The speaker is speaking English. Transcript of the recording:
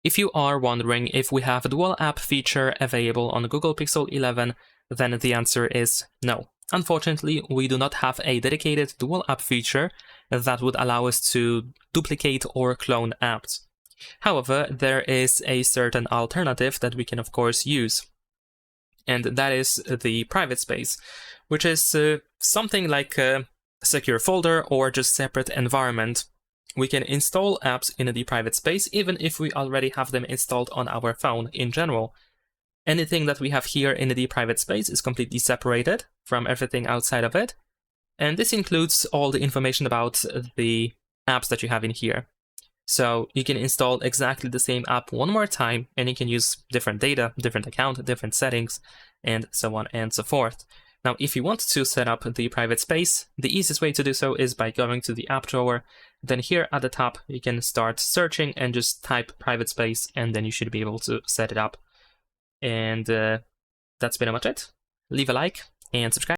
If you are wondering if we have a dual app feature available on Google Pixel 11, then the answer is no. Unfortunately, we do not have a dedicated dual app feature that would allow us to duplicate or clone apps. However, there is a certain alternative that we can of course use, and that is the private space, which is something like a secure folder or just separate environment. We can install apps in the private space even if we already have them installed on our phone in general. Anything that we have here in the private space is completely separated from everything outside of it, and this includes all the information about the apps that you have in here. So you can install exactly the same app one more time, and you can use different data, different account, different settings, and so on and so forth. Now, if you want to set up the private space, the easiest way to do so is by going to the app drawer. Then here at the top, you can start searching and just type private space, and then you should be able to set it up. And that's pretty much it. Leave a like and subscribe.